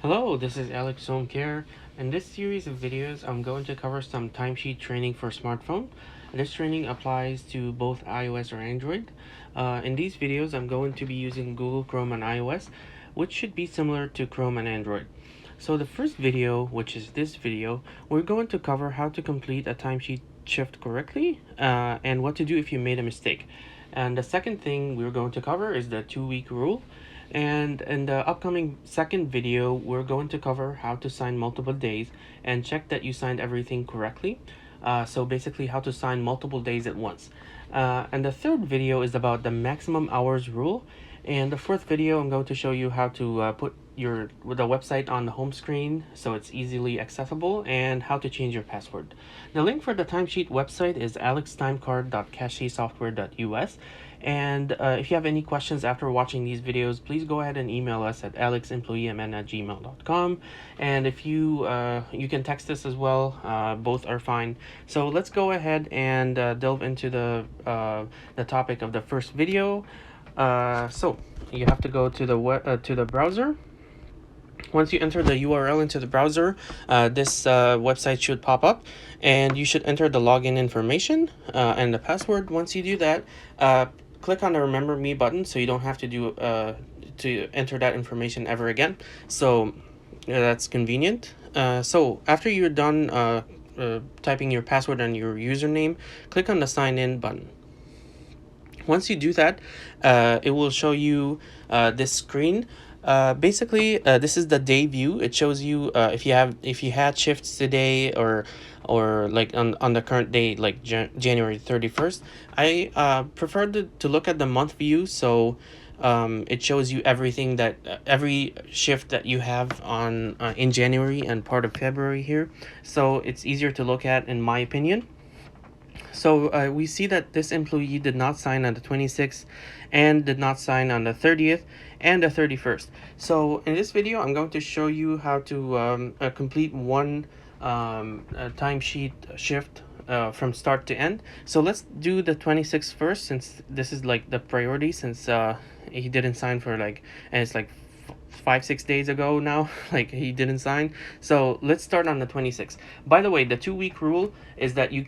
Hello, this is Alex Home Care. In this series of videos, I'm going to cover some timesheet training for smartphone. This training applies to both iOS or Android. In these videos, I'm going to be using Google Chrome on iOS, which should be similar to Chrome and Android. So the first video, which is this video, we're going to cover how to complete a timesheet shift correctly and what to do if you made a mistake. And the second thing we're going to cover is the 2-week rule. And in the upcoming second video, we're going to cover how to sign multiple days and check that you signed everything correctly. So basically how to sign multiple days at once. And the third video is about the maximum hours rule. And the fourth video, I'm going to show you how to put the website on the home screen so it's easily accessible, and how to change your password. The link for the timesheet website is alextimecard.cachesoftware.us. And if you have any questions after watching these videos, please go ahead and email us at alexemployeemn@gmail.com. And if you can text us as well. Both are fine. So let's go ahead and delve into the topic of the first video. So you have to go to the browser. Once you enter the URL into the browser, this website should pop up, and you should enter the login information and the password. Once you do that, click on the Remember Me button so you don't have to to enter that information ever again. So that's convenient. So after you're done typing your password and your username, click on the Sign In button. Once you do that, it will show you this screen. Basically, this is the day view. It shows you if you had shifts today, or like on the current day, like January 31st. I prefer to look at the month view, so it shows you everything that every shift that you have on in January and part of February here. So it's easier to look at, in my opinion. So we see that this employee did not sign on the 26th and did not sign on the 30th and the 31st. So in this video, I'm going to show you how to complete one timesheet shift from start to end. So let's do the 26th first, since this is like the priority, since he didn't sign for and it's like 5-6 days ago now. Like, he didn't sign. So let's start on the 26th. By the way, the 2-week rule is that you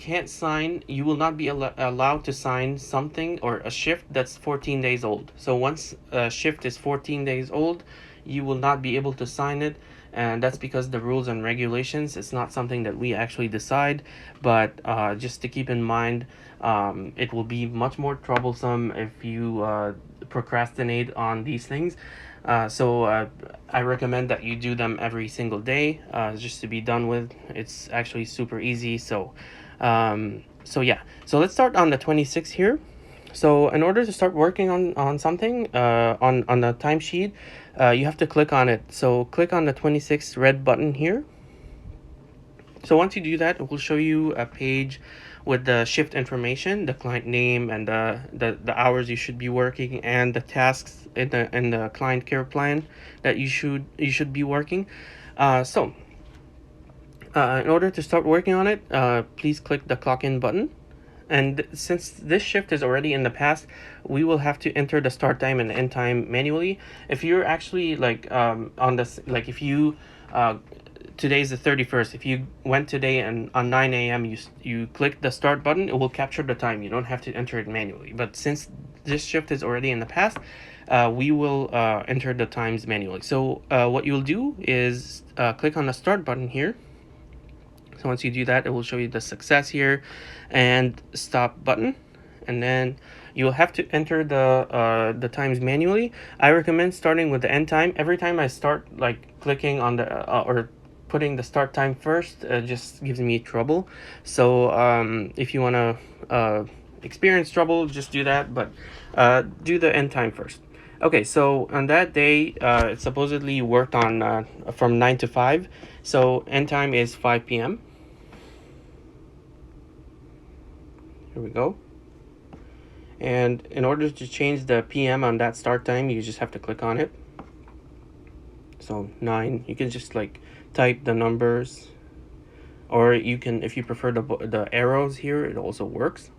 will not be allowed to sign something or a shift that's 14 days old. So once a shift is 14 days old, you will not be able to sign it. And that's because the rules and regulations, it's not something that we actually decide. But just to keep in mind, it will be much more troublesome if you procrastinate on these things. So I recommend that you do them every single day, just to be done with. It's actually super easy. So yeah. So let's start on the 26th here. So in order to start working on something on the timesheet, you have to click on it. So click on the 26th red button here. So once you do that, it will show you a page with the shift information, the client name, and the hours you should be working, and the tasks in the client care plan that you should be working. So in order to start working on it, please click the clock in button. And since this shift is already in the past, we will have to enter the start time and the end time manually. If you're actually on this, like if you today's the 31st. If you went today and on 9 a.m. you click the start button, it will capture the time. You don't have to enter it manually. But since this shift is already in the past, we will enter the times manually. So what you'll do is click on the start button here. So once you do that, it will show you the success here and stop button. And then you'll have to enter the times manually. I recommend starting with the end time. Every time I start clicking on the or putting the start time first, just gives me trouble. So if you want to experience trouble, just do that, but do the end time first. Okay, so on that day, it supposedly worked on from 9 to 5. So end time is 5 p.m. Here we go. And in order to change the PM on that start time, you just have to click on it. So 9, you can just type the numbers, or you can, if you prefer the arrows here, it also works.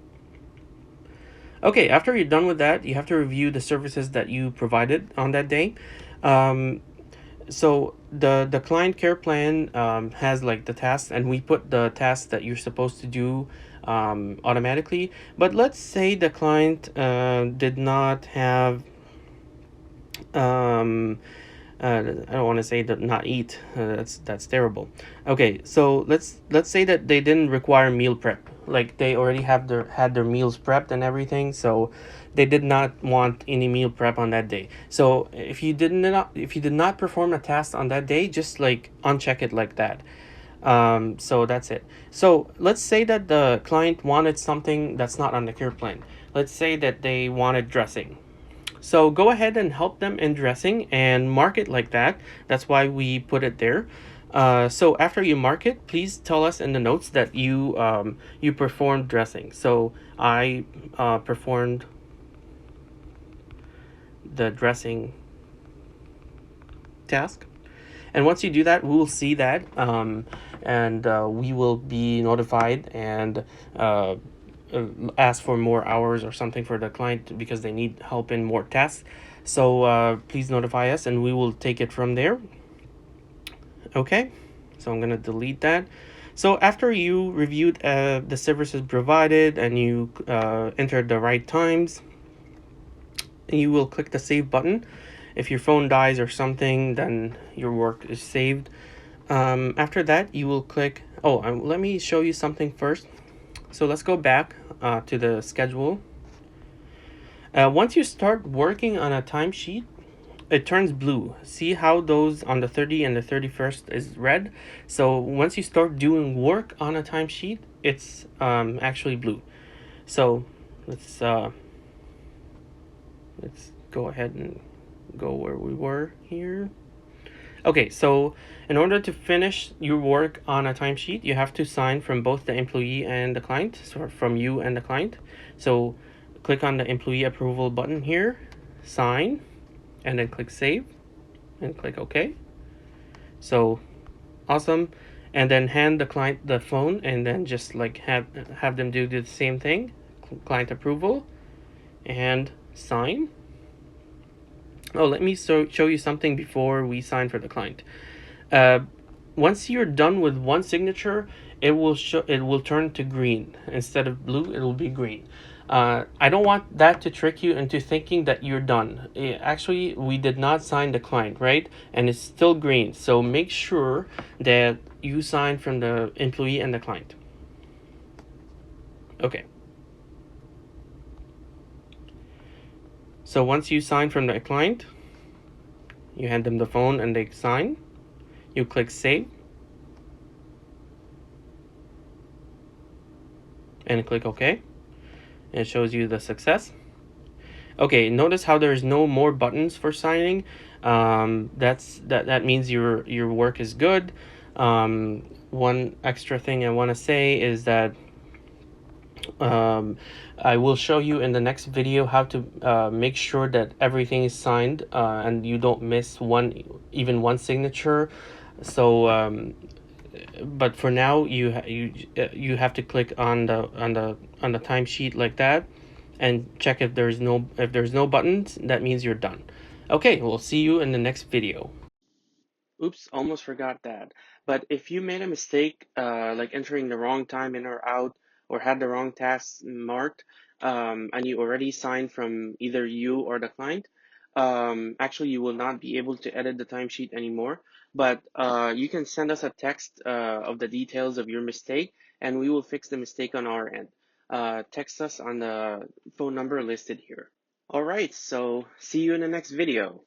Okay, after you're done with that, you have to review the services that you provided on that day. So the client care plan has like the tasks, and we put the tasks that you're supposed to do automatically. But let's say the client did not have I don't want to say that not eat. That's terrible. Okay, so let's say that they didn't require meal prep. Like they already have their meals prepped and everything, so they did not want any meal prep on that day. So if you did not perform a task on that day, just like uncheck it like that. So that's it. So let's say that the client wanted something that's not on the care plan. Let's say that they wanted dressing. So go ahead and help them in dressing and mark it like that. That's why we put it there. So after you mark it, please tell us in the notes that you performed dressing. So I performed the dressing task. And once you do that, we will see that, and we will be notified and uh, ask for more hours or something for the client because they need help in more tasks. So please notify us and we will take it from there. Okay, so I'm gonna delete that. So after you reviewed the services provided and you entered the right times, you will click the save button. If your phone dies or something, then your work is saved. After that, you will click. Oh, let me show you something first. So let's go back to the schedule. Once you start working on a timesheet, it turns blue. See how those on the 30 and the 31st is red? So once you start doing work on a timesheet, it's actually blue. So let's go ahead and go where we were here. Okay, so in order to finish your work on a timesheet, you have to sign from both the employee and the client, so from you and the client. So click on the employee approval button here, sign, and then click save, and click OK. So awesome. And then hand the client the phone, and then just like have them do the same thing, client approval, and sign. Oh, let me show you something before we sign for the client. Uh, Once you're done with one signature, it will turn to green instead of blue. It will be green. I don't want that to trick you into thinking that you're done. Actually, we did not sign the client, right? And it's still green. So make sure that you sign from the employee and the client. Okay. So once you sign from the client, you hand them the phone and they sign. You click save and click OK. And it shows you the success. Okay, notice how there's no more buttons for signing. That means your work is good. One extra thing I want to say is that I will show you in the next video how to make sure that everything is signed and you don't miss even one signature. So but for now you have to click on the timesheet like that and check if there's no buttons. That means you're done. Okay, we'll see you in the next video. Oops, almost forgot that. But if you made a mistake, like entering the wrong time in or out, or had the wrong tasks marked, and you already signed from either you or the client, actually you will not be able to edit the timesheet anymore. But you can send us a text of the details of your mistake, and we will fix the mistake on our end. Text us on the phone number listed here. All right, so see you in the next video.